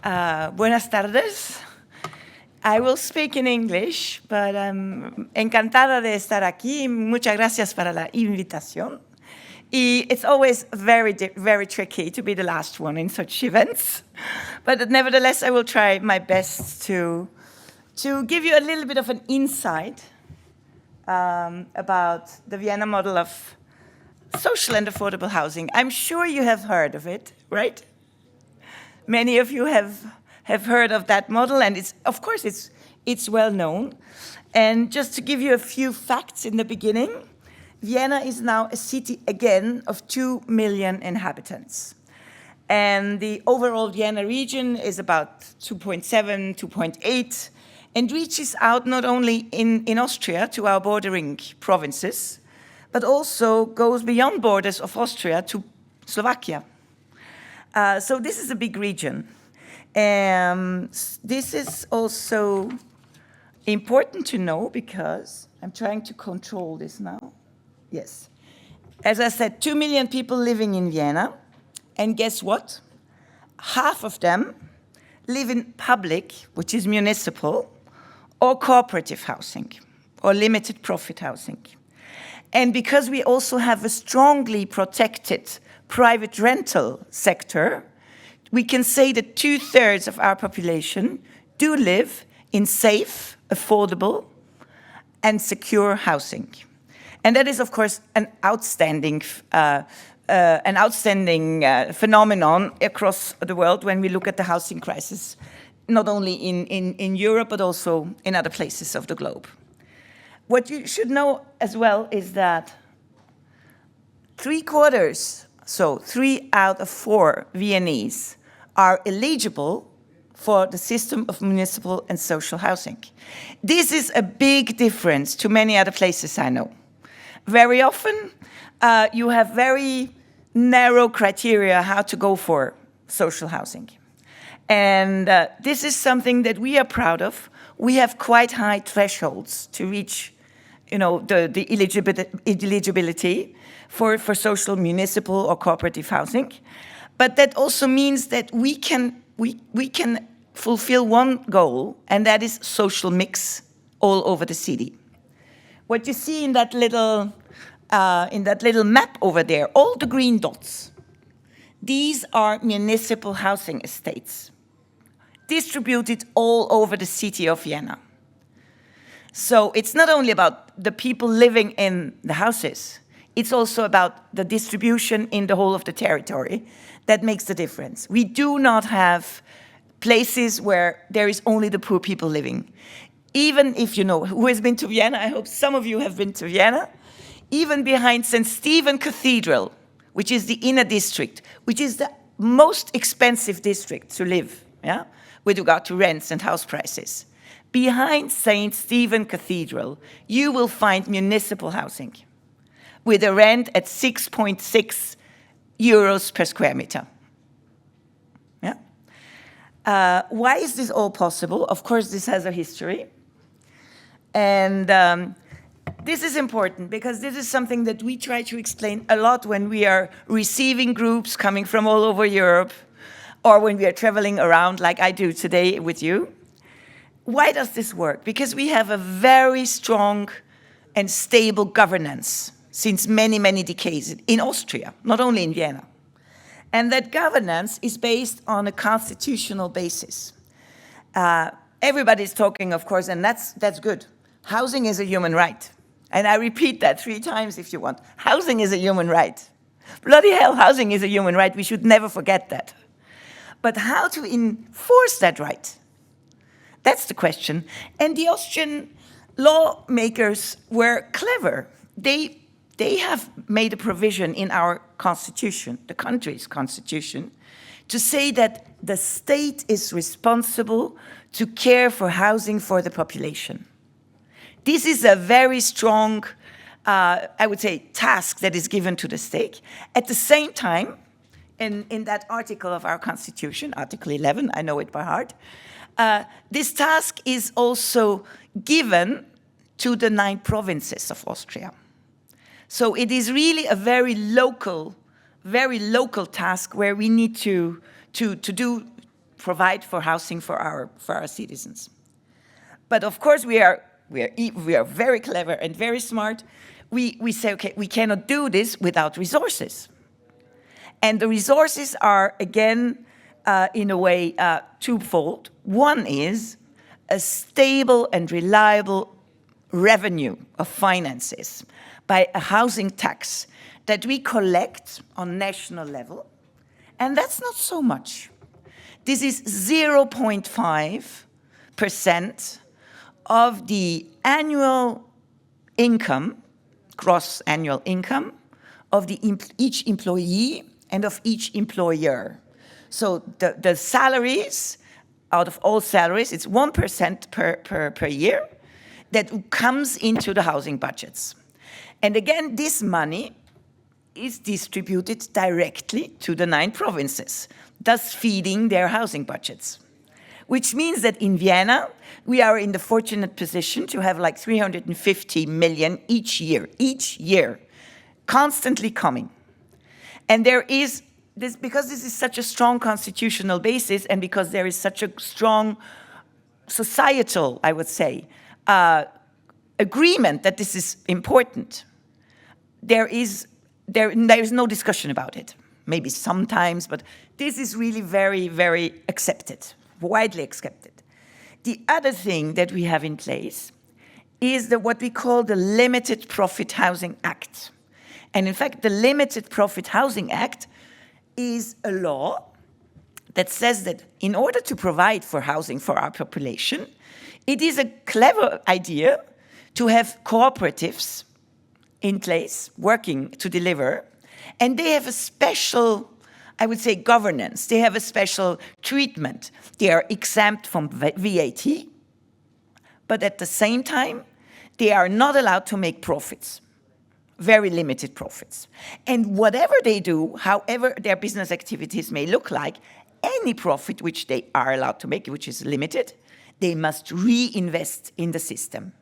Buenas tardes. I will speak in English, but I'm encantada de estar aquí. Muchas gracias para la invitación. It's always very tricky to be the last one in such events. But nevertheless, I will try my best to give you a little bit of an insight about the Vienna model of social and affordable housing. I'm sure you have heard of it, right? Many of you have heard of that model, and of course it's well known. And just to give you a few facts in the beginning, Vienna is now a city again of 2 million inhabitants. And the overall Vienna region is about 2.7, 2.8, and reaches out not only in Austria to our bordering provinces, but also goes beyond borders of Austria to Slovakia. So this is a big region. This is also important to know because I'm trying to control this now. Yes. As I said, 2 million people living in Vienna. And guess what? Half of them live in public, which is municipal, or cooperative housing, or limited profit housing. And because we also have a strongly protected private rental sector, we can say that 2/3 of our population do live in safe, affordable, and secure housing. And that is, of course, an outstanding phenomenon across the world when we look at the housing crisis, not only in Europe, but also in other places of the globe. What you should know as well is that 3/4, so 3 out of 4 Viennese are eligible for the system of municipal and social housing. This is a big difference to many other places I know. Very often, you have very narrow criteria how to go for social housing. And this is something that we are proud of. We have quite high thresholds to reach the eligibility for social, municipal, or cooperative housing. But that also means that we can fulfill one goal, and that is social mix all over the city. What you see in that little map over there, all the green dots, these are municipal housing estates distributed all over the city of Vienna. So it's not only about the people living in the houses, it's also about the distribution in the whole of the territory that makes the difference. We do not have places where there is only the poor people living. Even if you know who has been to Vienna, I hope some of you have been to Vienna, even behind St. Stephen Cathedral, which is the inner district, which is the most expensive district to live, with regard to rents and house prices. Behind St. Stephen Cathedral, you will find municipal housing with a rent at 6.6 euros per square meter. Why is this all possible? Of course, this has a history. And this is important because this is something that we try to explain a lot when we are receiving groups coming from all over Europe or when we are traveling around like I do today with you. Why does this work? Because we have a very strong and stable governance since many, many decades in Austria, not only in Vienna. And that governance is based on a constitutional basis. Everybody's talking, of course, and that's good. Housing is a human right. And I repeat that 3 times if you want. Housing is a human right. Bloody hell, housing is a human right. We should never forget that. But how to enforce that right? That's the question. And the Austrian lawmakers were clever. They have made a provision in our constitution, the country's constitution, to say that the state is responsible to care for housing for the population. This is a very strong, I would say, task that is given to the state. At the same time, in that article of our constitution, Article 11, I know it by heart, this task is also given to the 9 provinces of Austria. So it is really a very local task where we need to do provide for housing for our citizens. But of course, we are very clever and very smart. We say, okay, we cannot do this without resources. And the resources are, again, in a way, twofold. One is a stable and reliable revenue of finances by a housing tax that we collect on national level. And that's not so much. This is 0.5% of the annual income, gross annual income, of each employee and of each employer. So the salaries, out of all salaries, it's 1% per year that comes into the housing budgets. And again, this money is distributed directly to the 9 provinces, thus feeding their housing budgets. Which means that in Vienna, we are in the fortunate position to have like 350 million each year, constantly coming. And there is this, because this is such a strong constitutional basis and because there is such a strong societal, I would say, agreement that this is important, there is no discussion about it. Maybe sometimes, but this is really very, very accepted, widely accepted. The other thing that we have in place is what we call the Limited Profit Housing Act. And in fact, the Limited Profit Housing Act is a law that says that in order to provide for housing for our population, it is a clever idea to have cooperatives in place working to deliver, and they have a special, I would say, governance. They have a special treatment. They are exempt from VAT, but at the same time, they are not allowed to make profits, very limited profits. And whatever they do, however their business activities may look like, any profit which they are allowed to make, which is limited, they must reinvest in the system.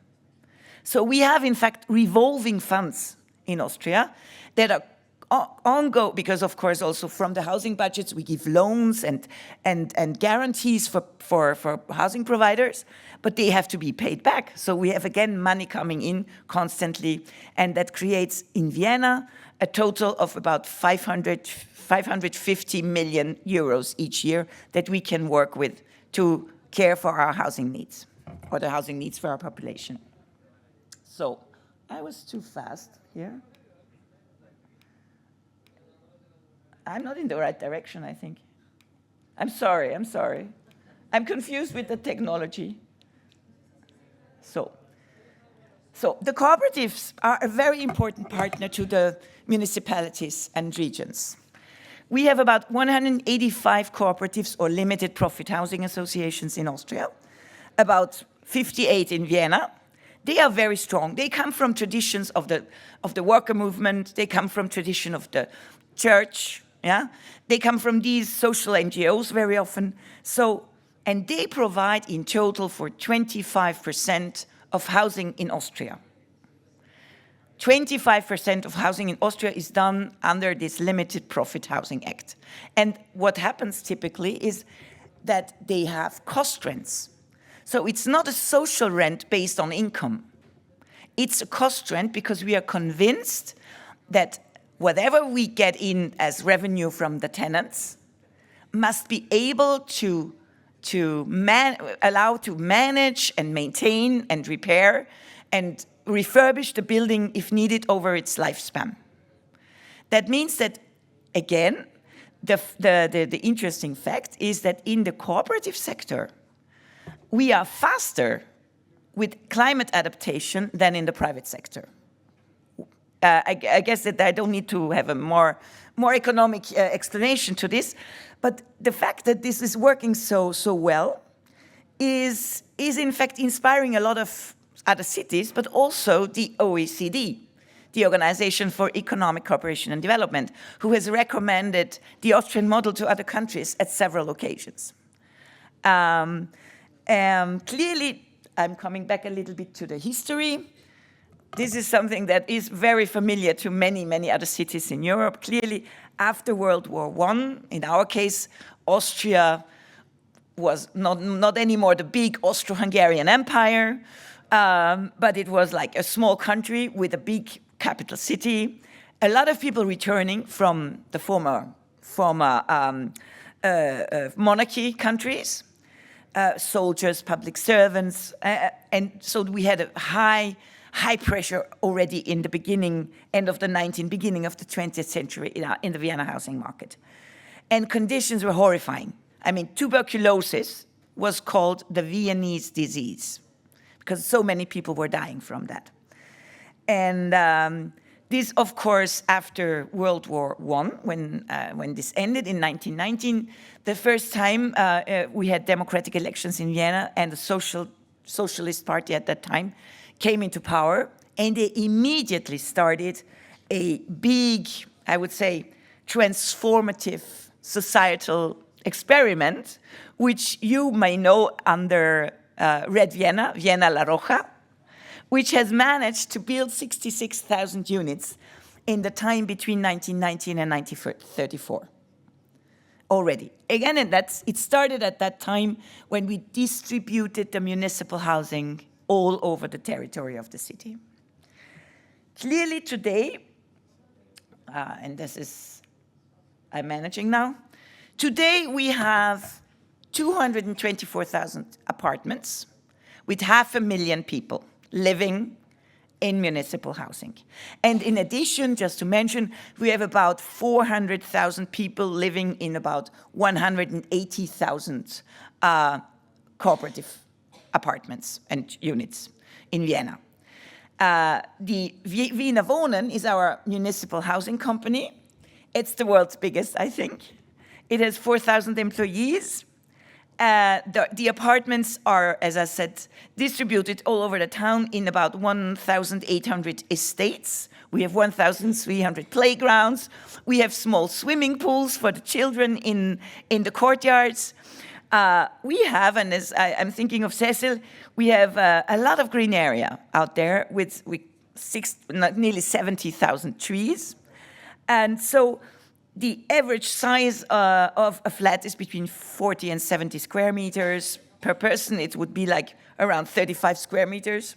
So we have, in fact, revolving funds in Austria that are ongoing, because, of course, also from the housing budgets, we give loans and guarantees for housing providers, but they have to be paid back. So we have, again, money coming in constantly, and that creates, in Vienna, a total of about 550 million euros each year that we can work with to care for our housing needs, or the housing needs for our population. So I was too fast here. I'm not in the right direction, I think. I'm sorry. I'm confused with the technology. So the cooperatives are a very important partner to the municipalities and regions. We have about 185 cooperatives or limited profit housing associations in Austria, about 58 in Vienna. They are very strong. They come from traditions of the worker movement. They come from tradition of the church. Yeah, they come from these social NGOs very often. So, and they provide in total for 25% of housing in Austria. 25% of housing in Austria is done under this Limited Profit Housing Act. And what happens typically is that they have cost rents. So it's not a social rent based on income. It's a cost rent because we are convinced that whatever we get in as revenue from the tenants must be able to manage and maintain and repair and refurbish the building if needed over its lifespan. That means that, again, the interesting fact is that in the cooperative sector, we are faster with climate adaptation than in the private sector. I guess that I don't need to have a more economic explanation to this, but the fact that this is working so well is in fact inspiring a lot of other cities, but also the OECD, the Organization for Economic Cooperation and Development, who has recommended the Austrian model to other countries at several occasions. Clearly, I'm coming back a little bit to the history. This is something that is very familiar to many, many other cities in Europe. Clearly, after World War I, in our case, Austria was not anymore the big Austro-Hungarian Empire, but it was like a small country with a big capital city. A lot of people returning from the former monarchy countries, soldiers, public servants, and so we had a high pressure already in the end of the 19th, beginning of the 20th century in the Vienna housing market. And conditions were horrifying. I mean, tuberculosis was called the Viennese disease because so many people were dying from that. And this, of course, after World War I, when this ended in 1919, the first time we had democratic elections in Vienna, and the Socialist Party at that time came into power, and they immediately started a big, I would say, transformative societal experiment, which you may know under Red Vienna, Vienna La Roja, which has managed to build 66,000 units in the time between 1919 and 1934 already. Again, and it started at that time when we distributed the municipal housing all over the territory of the city. Clearly today, and this is, I'm managing now, today we have 224,000 apartments with 500,000 people living in municipal housing. And in addition, just to mention, we have about 400,000 people living in about 180,000 cooperative apartments and units in Vienna. The Wiener Wohnen is our municipal housing company. It's the world's biggest, I think. It has 4,000 employees. The apartments are, as I said, distributed all over the town in about 1,800 estates. We have 1,300 playgrounds. We have small swimming pools for the children in the courtyards. We have, and as I'm thinking of Cecil, we have a lot of green area out there with nearly 70,000 trees. And so the average size of a flat is between 40 and 70 square meters. Per person, it would be like around 35 square meters.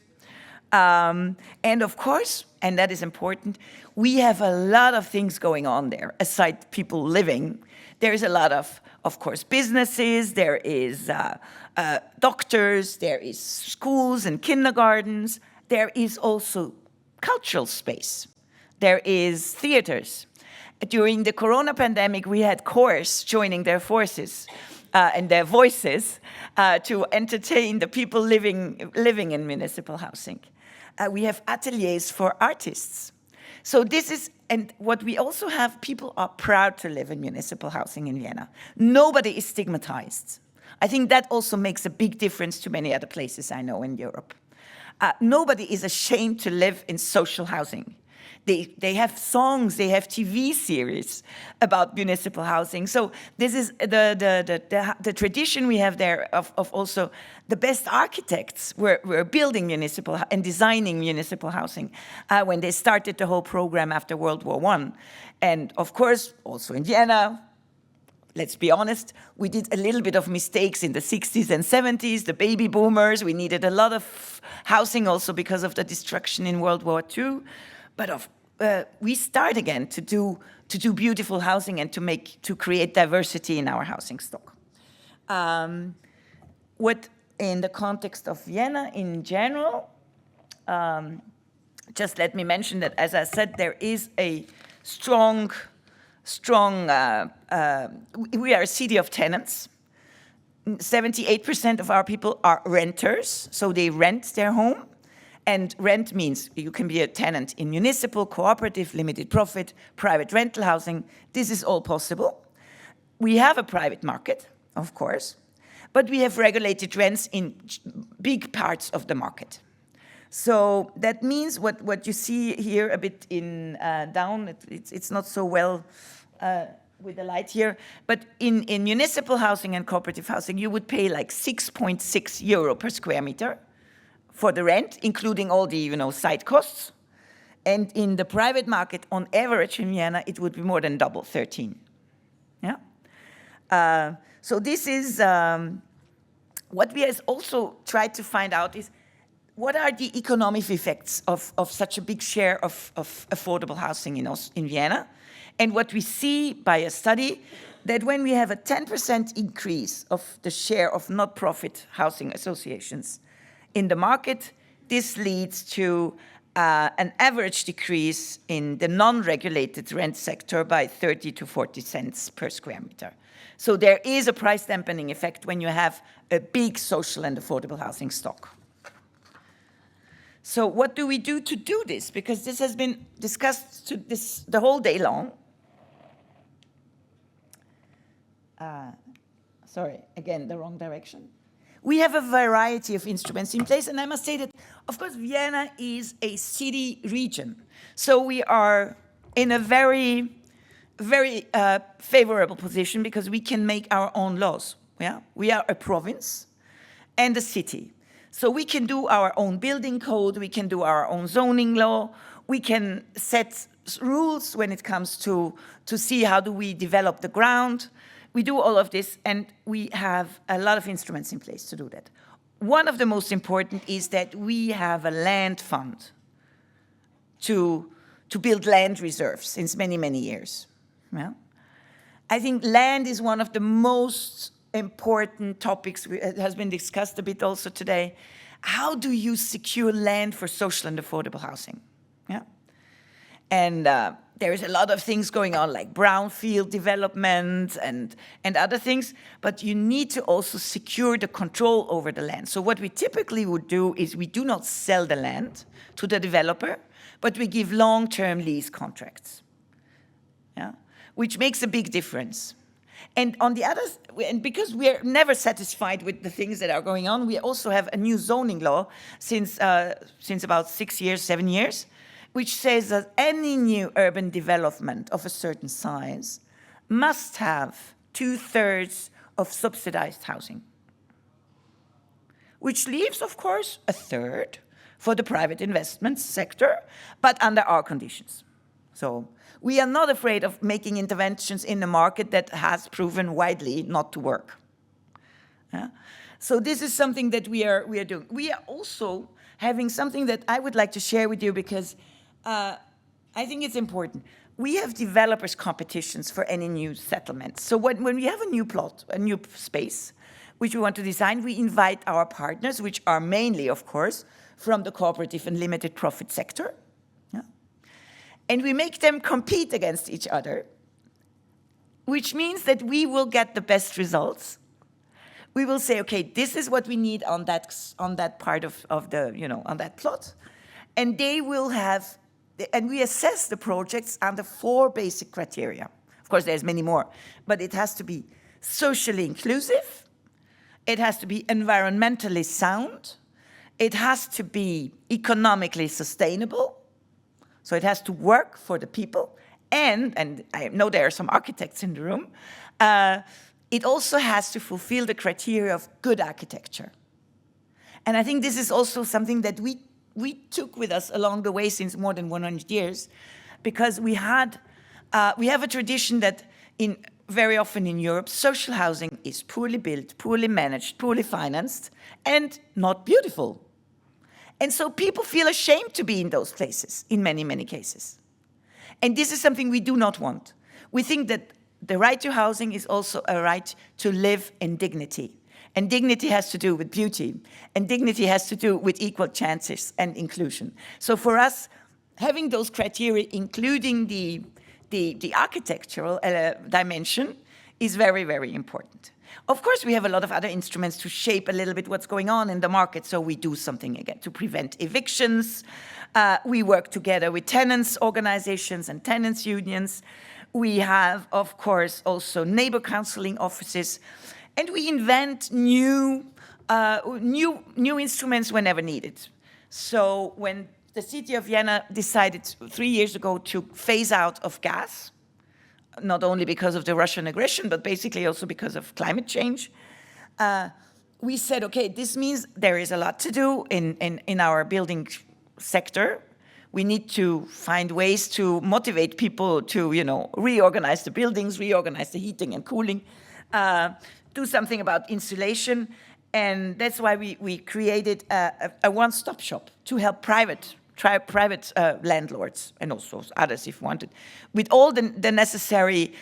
And of course, and that is important, we have a lot of things going on there, aside people living. There is a lot of course, businesses, there is doctors, there is schools and kindergartens. There is also cultural space. There is theaters. During the Corona pandemic, we had chorus joining their forces and their voices to entertain the people living in municipal housing. We have ateliers for artists. So this is, and what we also have, people are proud to live in municipal housing in Vienna. Nobody is stigmatized. I think that also makes a big difference to many other places I know in Europe. Nobody is ashamed to live in social housing. They have songs, they have TV series about municipal housing. So this is the tradition we have there of also the best architects were building municipal and designing municipal housing when they started the whole program after World War I. And of course, also in Vienna, let's be honest, we did a little bit of mistakes in the 60s and 70s, the baby boomers. We needed a lot of housing also because of the destruction in World War II. But we start again to do beautiful housing and to create diversity in our housing stock. What in the context of Vienna in general, just let me mention that, as I said, there is a strong. We are a city of tenants. 78% of our people are renters, so they rent their home. And rent means you can be a tenant in municipal, cooperative, limited profit, private rental housing. This is all possible. We have a private market, of course, but we have regulated rents in big parts of the market. So that means what you see here a bit in down, it's not so well with the light here, but in municipal housing and cooperative housing, you would pay like 6.6 euro per square meter for the rent, including all the side costs. And in the private market, on average in Vienna, it would be more than double, 13. Yeah. So this is what we has also tried to find out is what are the economic effects of such a big share of affordable housing in Vienna. And what we see by a study that when we have a 10% increase of the share of not-profit housing associations in the market, this leads to an average decrease in the non-regulated rent sector by 30 to 40 cents per square meter. So there is a price dampening effect when you have a big social and affordable housing stock. So what do we do to do this? Because this has been discussed the whole day long. Sorry, again, the wrong direction. We have a variety of instruments in place, and I must say that, of course, Vienna is a city region. So we are in a very favorable position because we can make our own laws. Yeah? We are a province and a city. So we can do our own building code, we can do our own zoning law, we can set rules when it comes to see how do we develop the ground. We do all of this, and we have a lot of instruments in place to do that. One of the most important is that we have a land fund to build land reserves since many, many years. Yeah? I think land is one of the most important topics. It has been discussed a bit also today. How do you secure land for social and affordable housing? Yeah? And there is a lot of things going on, like brownfield development and other things, but you need to also secure the control over the land. So what we typically would do is we do not sell the land to the developer, but we give long-term lease contracts, yeah? Which makes a big difference. And on the other, and because we're never satisfied with the things that are going on, we also have a new zoning law since about 6 years, 7 years, which says that any new urban development of a certain size must have 2/3 of subsidized housing, which leaves, of course, 1/3 for the private investment sector, but under our conditions. So we are not afraid of making interventions in the market that has proven widely not to work. Yeah? So this is something that we are doing. We are also having something that I would like to share with you because I think it's important. We have developers competitions for any new settlements. So when we have a new plot, a new space, which we want to design, we invite our partners, which are mainly, of course, from the cooperative and limited profit sector. Yeah? And we make them compete against each other, which means that we will get the best results. We will say, okay, this is what we need on that part of the, on that plot. And they will have, and we assess the projects under 4 basic criteria. Of course, there's many more, but it has to be socially inclusive, it has to be environmentally sound, it has to be economically sustainable, so it has to work for the people, and I know there are some architects in the room, it also has to fulfill the criteria of good architecture. And I think this is also something that we took with us along the way since more than 100 years, because we have a tradition that very often in Europe, social housing is poorly built, poorly managed, poorly financed, and not beautiful. And so people feel ashamed to be in those places in many, many cases. And this is something we do not want. We think that the right to housing is also a right to live in dignity. And dignity has to do with beauty. And dignity has to do with equal chances and inclusion. So for us, having those criteria, including the architectural dimension, is very, very important. Of course, we have a lot of other instruments to shape a little bit what's going on in the market. So we do something again to prevent evictions. We work together with tenants organizations and tenants unions. We have, of course, also neighbor counseling offices. And we invent new instruments whenever needed. So when the city of Vienna decided 3 years ago to phase out of gas, not only because of the Russian aggression, but basically also because of climate change, we said, okay, this means there is a lot to do in our building sector. We need to find ways to motivate people to, reorganize the buildings, reorganize the heating and cooling, do something about insulation. And that's why we created a one-stop shop to help private landlords, and also others if wanted, with all the necessary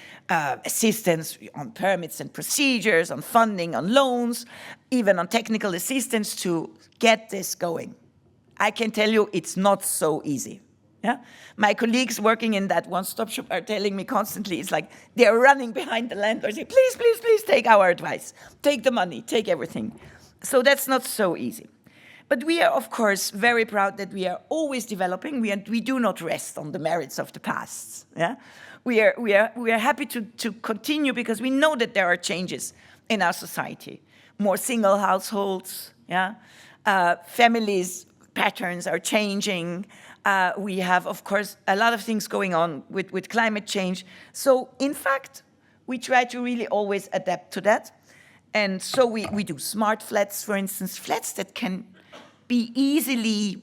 assistance on permits and procedures, on funding, on loans, even on technical assistance to get this going. I can tell you it's not so easy. Yeah? My colleagues working in that one-stop shop are telling me constantly, it's like they're running behind the landlords, saying, please, please, please take our advice, take the money, take everything. So that's not so easy. But we are, of course, very proud that we are always developing. We do not rest on the merits of the past. Yeah? We are happy to continue because we know that there are changes in our society. More single households, yeah? Families' patterns are changing. We have, of course, a lot of things going on with climate change. So, in fact, we try to really always adapt to that. And so we do smart flats, for instance, flats that can be easily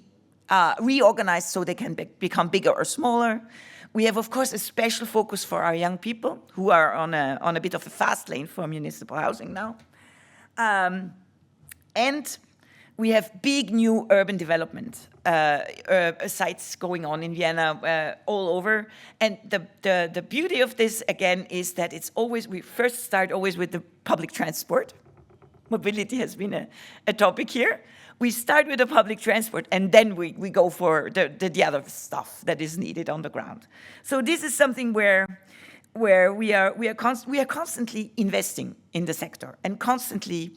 reorganized so they can become bigger or smaller. We have, of course, a special focus for our young people who are on a bit of a fast lane for municipal housing now. And we have big new urban development sites going on in Vienna all over. And the beauty of this, again, is that it's always, we first start always with the public transport. Mobility has been a topic here. We start with the public transport, and then we go for the other stuff that is needed on the ground. So this is something where we are constantly investing in the sector and constantly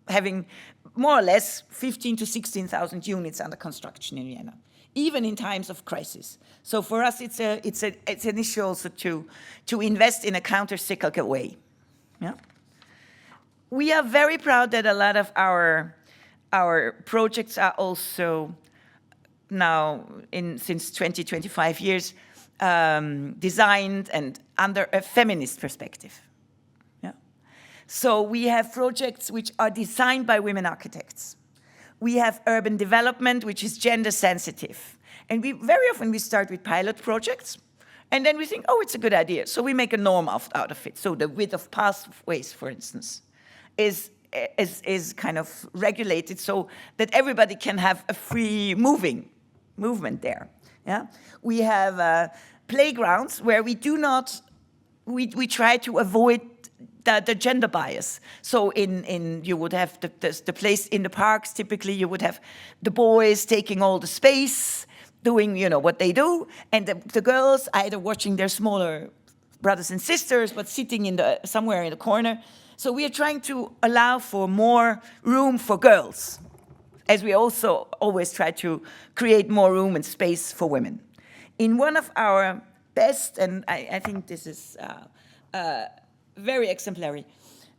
having more or less 15 to 16,000 units under construction in Vienna, even in times of crisis. So for us, it's an issue also to invest in a counter-cyclical way. Yeah? We are very proud that a lot of our projects are also now, since 20, 25 years, designed and under a feminist perspective. Yeah? So we have projects which are designed by women architects. We have urban development, which is gender sensitive. And very often we start with pilot projects, and then we think, oh, it's a good idea. So we make a norm out of it. So the width of pathways, for instance, is kind of regulated so that everybody can have a free movement there. Yeah? We have playgrounds where we try to avoid the gender bias. So you would have the place in the parks, typically you would have the boys taking all the space, doing what they do, and the girls either watching their smaller brothers and sisters, but sitting somewhere in the corner. So we are trying to allow for more room for girls, as we also always try to create more room and space for women. In one of our best, and I think this is very exemplary,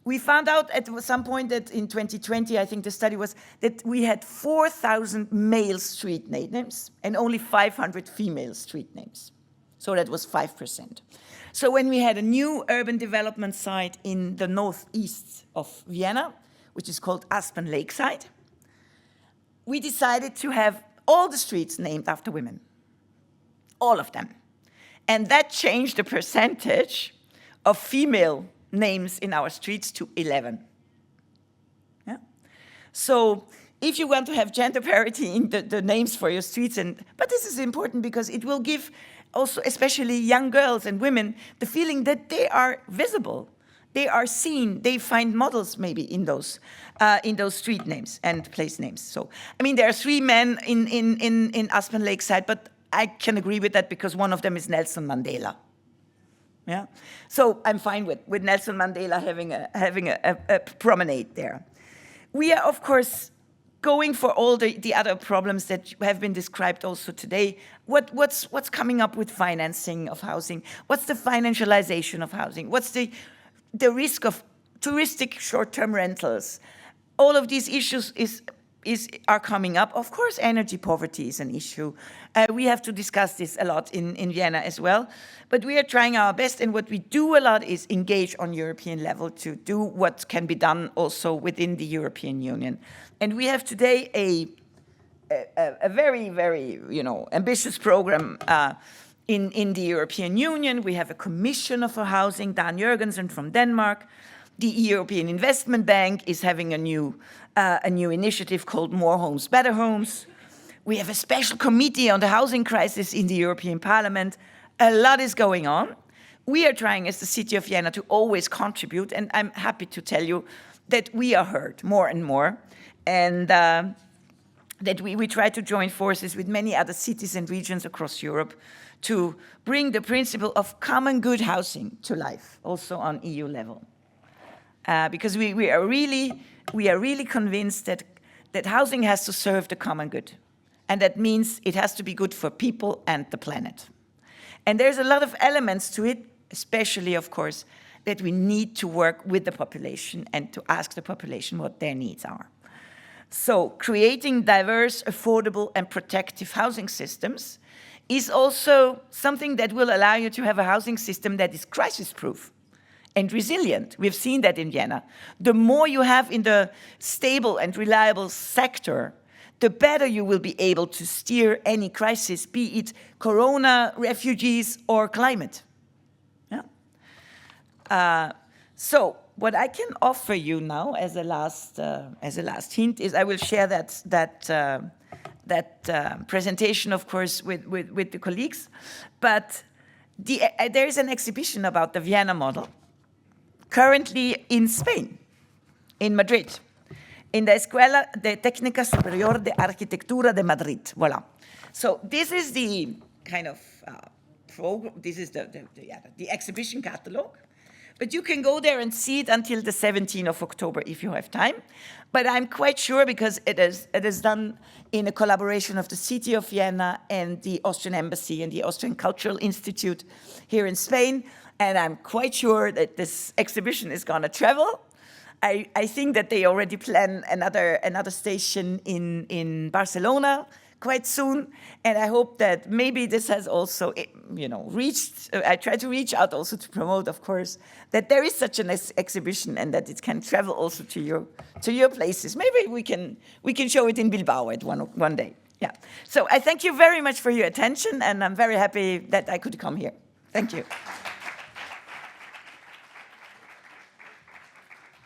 we found out at some point that in 2020, I think the study was, that we had 4,000 male street names and only 500 female street names. So that was 5%. So when we had a new urban development site in the northeast of Vienna, which is called Aspen Lakeside, we decided to have all the streets named after women, all of them. And that changed the percentage of female names in our streets to 11. Yeah? So if you want to have gender parity in the names for your streets, but this is important because it will give also especially young girls and women the feeling that they are visible, they are seen, they find models maybe in those street names and place names. So, I mean, there are 3 men in Aspen Lakeside, but I can agree with that because one of them is Nelson Mandela. Yeah, so I'm fine with Nelson Mandela having a promenade there. We are, of course, going for all the other problems that have been described also today. What's coming up with financing of housing? What's the financialization of housing? What's the risk of touristic short-term rentals? All of these issues are coming up. Of course, energy poverty is an issue. We have to discuss this a lot in Vienna as well. But we are trying our best, and what we do a lot is engage on European level to do what can be done also within the European Union. And we have today a very, very ambitious program in the European Union. We have a commissioner for housing, Dan Jurgensen from Denmark, The European Investment Bank is having a new initiative called More Homes, Better Homes. We have a special committee on the housing crisis in the European Parliament. A lot is going on. We are trying as the City of Vienna to always contribute, and I'm happy to tell you that we are heard more and more, and that we try to join forces with many other cities and regions across Europe to bring the principle of common good housing to life, also on EU level. Because we are really convinced that housing has to serve the common good. And that means it has to be good for people and the planet. And there's a lot of elements to it, especially, of course, that we need to work with the population and to ask the population what their needs are. So creating diverse, affordable, and protective housing systems is also something that will allow you to have a housing system that is crisis-proof and resilient. We've seen that in Vienna. The more you have in the stable and reliable sector, the better you will be able to steer any crisis, be it corona, refugees, or climate. Yeah? So what I can offer you now as a last hint is I will share that presentation, of course, with the colleagues. But there is an exhibition about the Vienna model currently in Spain, in Madrid, in the Escuela de Técnica Superior de Arquitectura de Madrid. Voilà. So this is the kind of program. This is the exhibition catalog. But you can go there and see it until the 17th of October if you have time. But I'm quite sure, because it is done in a collaboration of the City of Vienna and the Austrian Embassy and the Austrian Cultural Institute here in Spain. And I'm quite sure that this exhibition is going to travel. I think that they already plan another station in Barcelona quite soon, and I hope that maybe this has also, reached. I try to reach out also to promote, of course, that there is such an exhibition and that it can travel also to your places. Maybe we can show it in Bilbao at one day. Yeah. So I thank you very much for your attention, and I'm very happy that I could come here. Thank you.